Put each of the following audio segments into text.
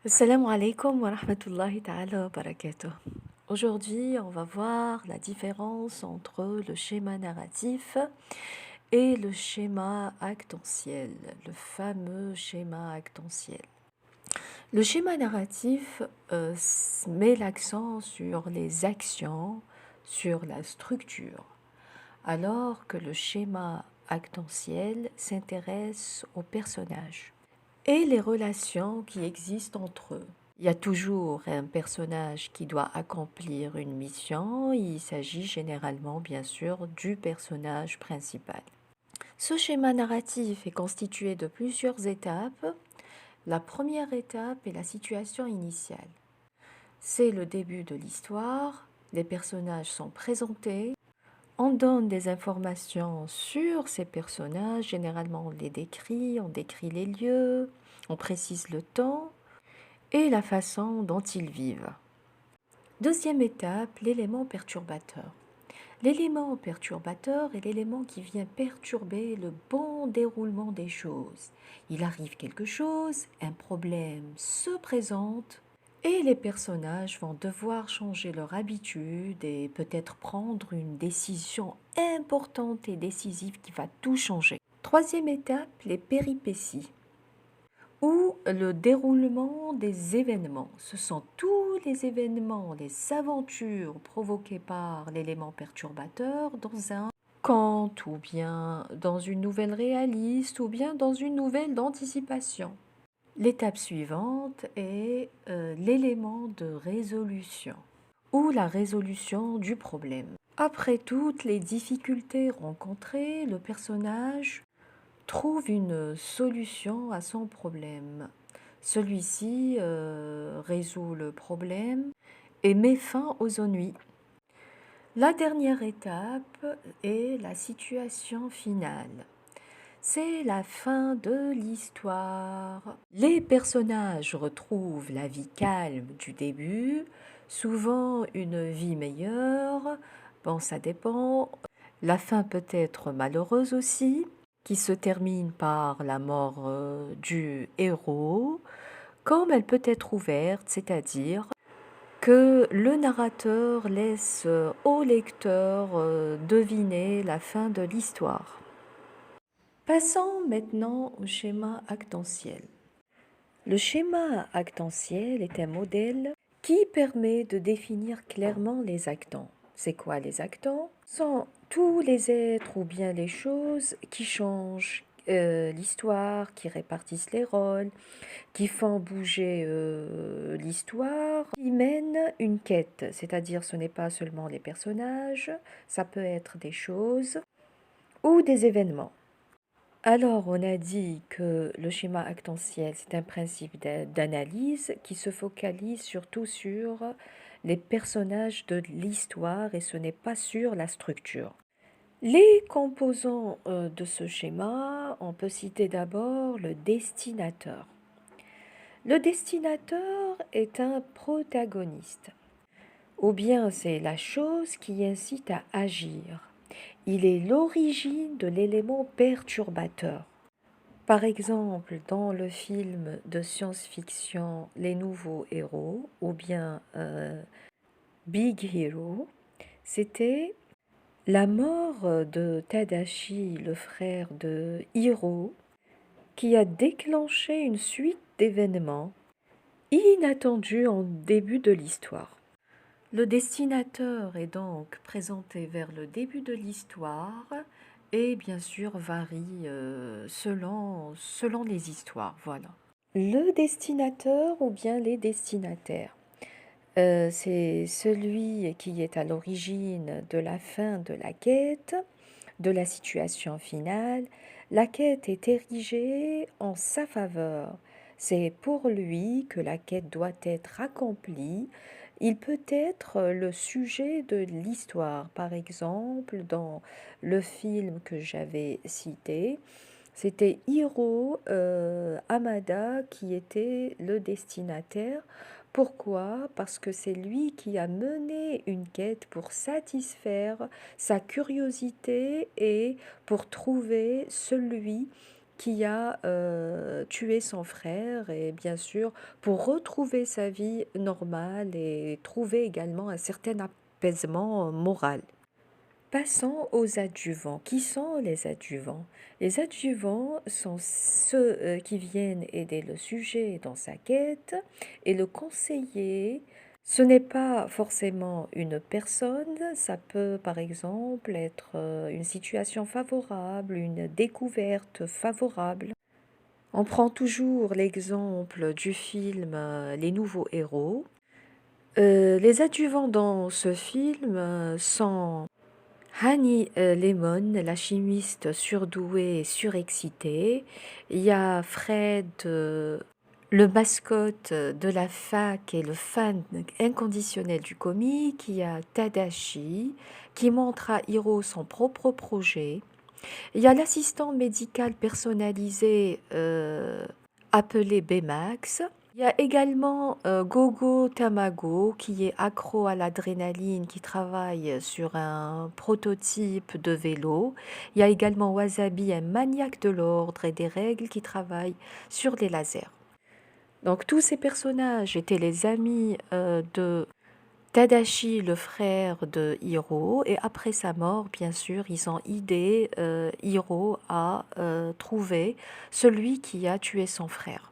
Assalamu alaikum wa rahmatullahi ta'ala wa barakatuh. Aujourd'hui, on va voir la différence entre le schéma narratif et le schéma actantiel, le fameux schéma actantiel. Le schéma narratif met l'accent sur les actions, sur la structure, alors que le schéma actantiel s'intéresse aux personnages et les relations qui existent entre eux. Il y a toujours un personnage qui doit accomplir une mission. Il s'agit généralement, bien sûr, du personnage principal. Ce schéma narratif est constitué de plusieurs étapes. La première étape est la situation initiale. C'est le début de l'histoire. Les personnages sont présentés. On donne des informations sur ces personnages. Généralement, on les décrit, on décrit les lieux, on précise le temps et la façon dont ils vivent. Deuxième étape, l'élément perturbateur. L'élément perturbateur est l'élément qui vient perturber le bon déroulement des choses. Il arrive quelque chose, un problème se présente et les personnages vont devoir changer leur habitude et peut-être prendre une décision importante et décisive qui va tout changer. Troisième étape, les péripéties ou le déroulement des événements. Ce sont tous les événements, les aventures provoquées par l'élément perturbateur dans un conte ou bien dans une nouvelle réaliste ou bien dans une nouvelle d'anticipation. L'étape suivante est l'élément de résolution ou la résolution du problème. Après toutes les difficultés rencontrées, le personnage trouve une solution à son problème. Celui-ci résout le problème et met fin aux ennuis. La dernière étape est la situation finale. C'est la fin de l'histoire. Les personnages retrouvent la vie calme du début, souvent une vie meilleure. Bon, ça dépend. La fin peut être malheureuse aussi, qui se termine par la mort du héros, comme elle peut être ouverte, c'est-à-dire que le narrateur laisse au lecteur deviner la fin de l'histoire. Passons maintenant au schéma actantiel. Le schéma actantiel est un modèle qui permet de définir clairement les actants. C'est quoi les actants? Ce sont tous les êtres ou bien les choses qui changent l'histoire, qui répartissent les rôles, qui font bouger l'histoire, qui mènent une quête. C'est-à-dire ce n'est pas seulement les personnages, ça peut être des choses ou des événements. Alors, on a dit que le schéma actantiel, c'est un principe d'analyse qui se focalise surtout sur les personnages de l'histoire et ce n'est pas sur la structure. Les composants de ce schéma, on peut citer d'abord le destinateur. Le destinateur est un protagoniste, ou bien c'est la chose qui incite à agir. Il est l'origine de l'élément perturbateur. Par exemple, dans le film de science-fiction Les Nouveaux Héros ou bien Big Hero, c'était la mort de Tadashi, le frère de Hiro, qui a déclenché une suite d'événements inattendus en début de l'histoire. Le destinateur est donc présenté vers le début de l'histoire et bien sûr varie selon les histoires. Voilà. Le destinateur ou bien les destinataires, c'est celui qui est à l'origine de la fin de la quête, de la situation finale. La quête est érigée en sa faveur. C'est pour lui que la quête doit être accomplie. Il peut être le sujet de l'histoire. Par exemple, dans le film que j'avais cité, c'était Hiro Hamada qui était le destinataire. Pourquoi? Parce que c'est lui qui a mené une quête pour satisfaire sa curiosité et pour trouver celui qui a tué son frère et bien sûr pour retrouver sa vie normale et trouver également un certain apaisement moral. Passons aux adjuvants. Qui sont les adjuvants? Les adjuvants sont ceux qui viennent aider le sujet dans sa quête et le conseiller. Ce n'est pas forcément une personne, ça peut par exemple être une situation favorable, une découverte favorable. On prend toujours l'exemple du film Les Nouveaux Héros. Les adjuvants dans ce film sont Honey Lemon, la chimiste surdouée et surexcitée. Il y a Fred, le mascotte de la fac et le fan inconditionnel du comique. Il y a Tadashi, qui montre à Hiro son propre projet. Il y a l'assistant médical personnalisé appelé Baymax. Il y a également Gogo Tamago qui est accro à l'adrénaline, qui travaille sur un prototype de vélo. Il y a également Wasabi, un maniaque de l'ordre et des règles qui travaille sur les lasers. Donc tous ces personnages étaient les amis de Tadashi, le frère de Hiro, et après sa mort, bien sûr, ils ont aidé Hiro à trouver celui qui a tué son frère.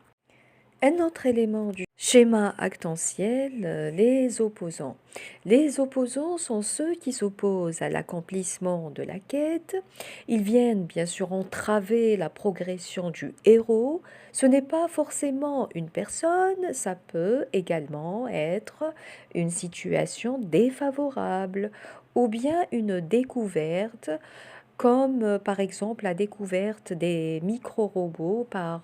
Un autre élément du schéma actentiel, les opposants. Les opposants sont ceux qui s'opposent à l'accomplissement de la quête. Ils viennent bien sûr entraver la progression du héros. Ce n'est pas forcément une personne, ça peut également être une situation défavorable ou bien une découverte comme par exemple la découverte des micro-robots par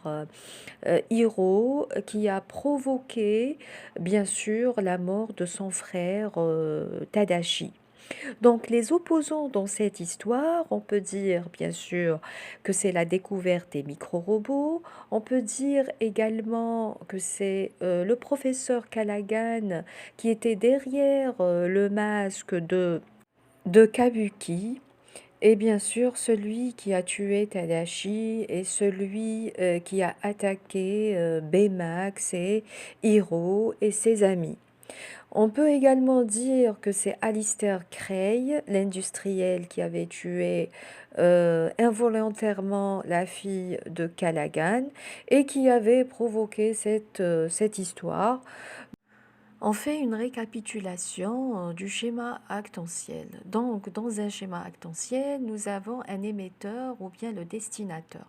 Hiro qui a provoqué bien sûr la mort de son frère Tadashi. Donc les opposants dans cette histoire, on peut dire bien sûr que c'est la découverte des micro-robots, on peut dire également que c'est le professeur Callaghan qui était derrière le masque de Kabuki. Et bien sûr, celui qui a tué Tadashi et celui qui a attaqué Baymax et Hiro et ses amis. On peut également dire que c'est Alistair Cray, l'industriel qui avait tué involontairement la fille de Callaghan et qui avait provoqué cette histoire. On fait une récapitulation du schéma actentiel. Donc, dans un schéma actentiel, nous avons un émetteur ou bien le destinateur.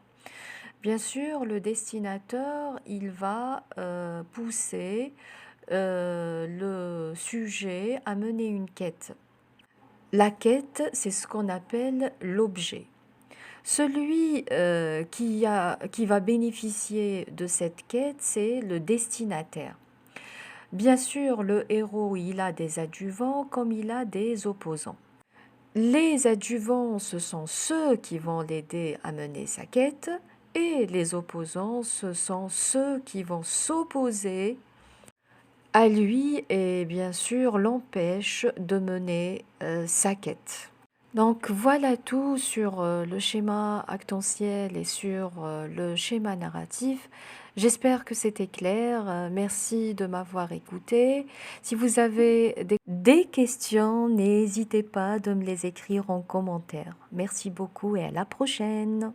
Bien sûr, le destinateur, il va pousser le sujet à mener une quête. La quête, c'est ce qu'on appelle l'objet. Celui qui va bénéficier de cette quête, c'est le destinataire. Bien sûr, le héros, il a des adjuvants comme il a des opposants. Les adjuvants, ce sont ceux qui vont l'aider à mener sa quête et les opposants, ce sont ceux qui vont s'opposer à lui et bien sûr l'empêchent de mener sa quête. Donc voilà tout sur le schéma actentiel et sur le schéma narratif. J'espère que c'était clair. Merci de m'avoir écouté. Si vous avez des questions, n'hésitez pas de me les écrire en commentaire. Merci beaucoup et à la prochaine.